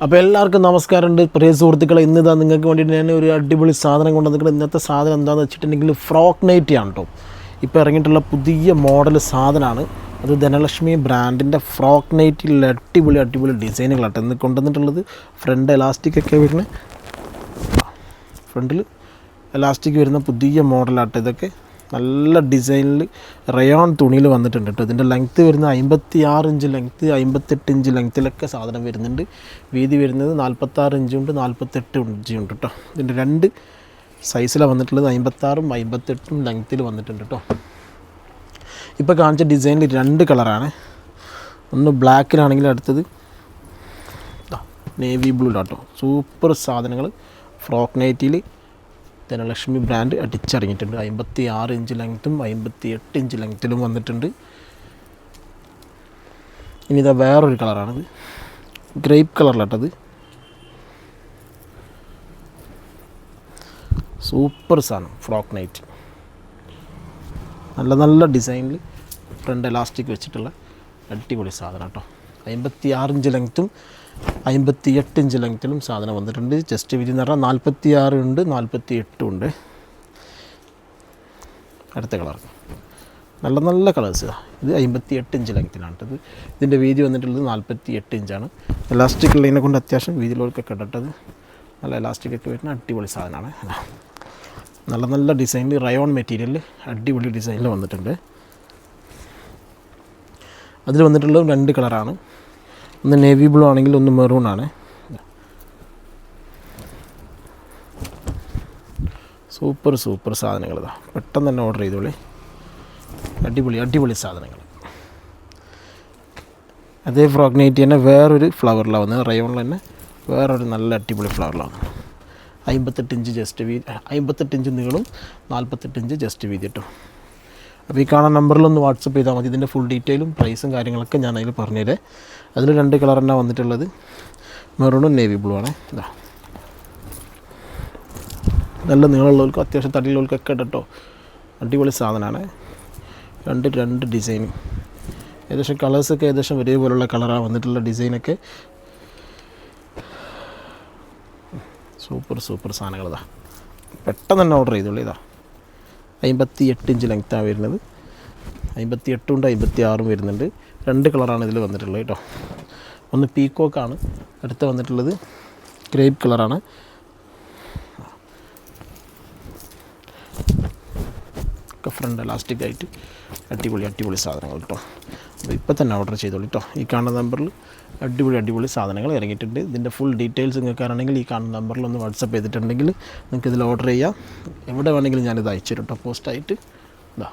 അപ്പോൾ എല്ലാവർക്കും നമസ്കാരമുണ്ട്. പ്രിയ സുഹൃത്തുക്കളെ, ഇന്നിതാ നിങ്ങൾക്ക് വേണ്ടിയിട്ട് ഞാൻ ഒരു അടിപൊളി സാധനം കൊണ്ടുവന്നിട്ട് ഇന്നത്തെ സാധനം എന്താണെന്ന് വെച്ചിട്ടുണ്ടെങ്കിൽ ഫ്രോക്ക് നൈറ്റി ആണ് കേട്ടോ. ഇപ്പോൾ ഇറങ്ങിയിട്ടുള്ള പുതിയ മോഡൽ സാധനമാണ്. അത് ധനലക്ഷ്മി ബ്രാൻഡിൻ്റെ ഫ്രോക്ക് നൈറ്റിയിൽ അടിപൊളി ഡിസൈനുകളാട്ടോ ഇന്ന് കൊണ്ടുവന്നിട്ടുള്ളത്. ഫ്രണ്ട് എലാസ്റ്റിക്കൊക്കെ വരുന്ന ഫ്രണ്ടിൽ എലാസ്റ്റിക് വരുന്ന പുതിയ മോഡലാട്ടോ ഇതൊക്കെ. നല്ല ഡിസൈനിൽ റയോൺ തുണിയിൽ വന്നിട്ടുണ്ട് കേട്ടോ. ഇതിൻ്റെ ലെങ്ത്ത് വരുന്നത് 56 ഇഞ്ച് ലെങ്ത്ത്, 58 ഇഞ്ച് ലെങ്ത്തിലൊക്കെ സാധനം വരുന്നുണ്ട്. വീതി വരുന്നത് 46 ഇഞ്ചുണ്ട്, 48 ഇഞ്ചുണ്ട് കേട്ടോ. ഇതിൻ്റെ രണ്ട് സൈസിലാണ് വന്നിട്ടുള്ളത്. 56ഉം 58ഉം ലെങ്ത്തിൽ വന്നിട്ടുണ്ട് കേട്ടോ. ഇപ്പോൾ കാണിച്ച ഡിസൈനിൽ രണ്ട് കളറാണ്. ഒന്ന് ബ്ലാക്കിലാണെങ്കിൽ അടുത്തത് നേവി ബ്ലൂലാട്ടോ. സൂപ്പർ സാധനങ്ങൾ ഫ്രോക്ക് നൈറ്റിയിൽ ധനലക്ഷ്മി ബ്രാൻഡ് അടിച്ചിറങ്ങിയിട്ടുണ്ട്. 56 ഇഞ്ച് ലെങ്ത്തും 58 ഇഞ്ച് ലെങ്ത്തിലും വന്നിട്ടുണ്ട്. ഇനി ഇതാ വേറൊരു കളറാണിത്, ഗ്രേപ്പ് കളറിലാട്ടത്. സൂപ്പർ സാധനം ഫ്രോക്ക് നൈറ്റ്, നല്ല ഡിസൈനിൽ ഫ്രണ്ട് എലാസ്റ്റിക് വെച്ചിട്ടുള്ള അടിപൊളി സാധനം കേട്ടോ. 56 ഇഞ്ച് ലെങ്ത്തും 58 ഇഞ്ച് ലെങ്ത്തിലും സാധനം വന്നിട്ടുണ്ട്. ചെസ്റ്റ് വീതി എന്ന് പറഞ്ഞാൽ 46 ഉണ്ട്, 48 ഉണ്ട്. അടുത്ത കളർ നല്ല കളേഴ്സ്. ഇത് 58 ഇഞ്ച് ലെങ്ത്തിലാണ് കേട്ടത്. ഇതിൻ്റെ വീതി വന്നിട്ടുള്ളത് 48 ഇഞ്ചാണ്. എലാസ്റ്റിക് ഉള്ളതിനെ കൊണ്ട് അത്യാവശ്യം വീതിയിലോട്ടൊക്കെ ഇടട്ടത്. നല്ല എലാസ്റ്റിക്കൊക്കെ വരുന്ന അടിപൊളി സാധനമാണ്. നല്ല ഡിസൈനിൽ റയോൺ മെറ്റീരിയലിൽ അടിപൊളി ഡിസൈനിൽ വന്നിട്ടുണ്ട്. അതിൽ വന്നിട്ടുള്ളത് രണ്ട് കളറാണ്. ഒന്ന് നേവി ബ്ലൂ ആണെങ്കിൽ ഒന്ന് മെറൂൺ ആണ്. സൂപ്പർ സാധനങ്ങൾ. ഇതാ പെട്ടെന്ന് തന്നെ ഓർഡർ ചെയ്തോളി. അടിപൊളി സാധനങ്ങൾ. അതേ ഫ്രോക്ക് നൈറ്റി തന്നെ വേറൊരു ഫ്ലവറിലാണ് വന്നത്. റയോണിൽ തന്നെ വേറൊരു നല്ല അടിപൊളി ഫ്ലവറിലാണ്. 58 ഇഞ്ച് ജസ്റ്റ് വീതി, 58 ഇഞ്ച് നീളും, 48 ഇഞ്ച് ജസ്റ്റ് വീതി കേട്ടോ. അപ്പോൾ ഈ കാണാൻ നമ്പറിലൊന്ന് വാട്സപ്പ് ചെയ്താൽ മതി. ഇതിൻ്റെ ഫുൾ ഡീറ്റെയിലും പ്രൈസും കാര്യങ്ങളൊക്കെ ഞാൻ അതിൽ പറഞ്ഞുതരാം. അതിൽ രണ്ട് കളർ തന്നെ വന്നിട്ടുള്ളത്, മെറൂണും നേവി ബ്ലൂ ആണ്. ഇതാ നല്ല നീളമുള്ളവർക്കും അത്യാവശ്യം തടിയുള്ളവർക്കൊക്കെ കേട്ടോ. അടിപൊളി സാധനമാണ്. രണ്ട് ഡിസൈൻ, ഏകദേശം കളേഴ്സൊക്കെ ഏകദേശം ഒരേപോലുള്ള കളറാണ് വന്നിട്ടുള്ള ഡിസൈനൊക്കെ. സൂപ്പർ സാധനങ്ങൾ. ഇതാ പെട്ടെന്ന് തന്നെ ഓർഡർ ചെയ്തോളൂ. ഇതാ 58 ഇഞ്ച് ലെങ്ത്താണ് വരുന്നത്. 58 ഉണ്ട്, 56 വരുന്നുണ്ട്. രണ്ട് കളറാണ് ഇതിൽ വന്നിട്ടുള്ളത് കേട്ടോ. ഒന്ന് പീക്കോക്കാണ്, അടുത്ത് വന്നിട്ടുള്ളത് ഗ്രേപ്പ് കളറാണ്. ഒക്കെ ഫ്രണ്ട് എലാസ്റ്റിക് ആയിട്ട് അടിപൊളി സാധനങ്ങൾ കേട്ടോ. അപ്പോൾ ഇപ്പോൾ തന്നെ ഓർഡർ ചെയ്തോളൂ കേട്ടോ. ഈ കാണുന്ന നമ്പറിൽ അടിപൊളി സാധനങ്ങൾ ഇറങ്ങിയിട്ടുണ്ട്. ഇതിൻ്റെ ഫുൾ ഡീറ്റെയിൽസ് നിങ്ങൾക്കാണെങ്കിൽ ഈ കാണുന്ന നമ്പറിൽ ഒന്ന് വാട്സപ്പ് ചെയ്തിട്ടുണ്ടെങ്കിൽ നിങ്ങൾക്ക് ഇതിൽ ഓർഡർ ചെയ്യാം. എവിടെ വേണമെങ്കിലും ഞാനിത് അയച്ചു തരും കേട്ടോ, പോസ്റ്റായിട്ട്. ഇതാ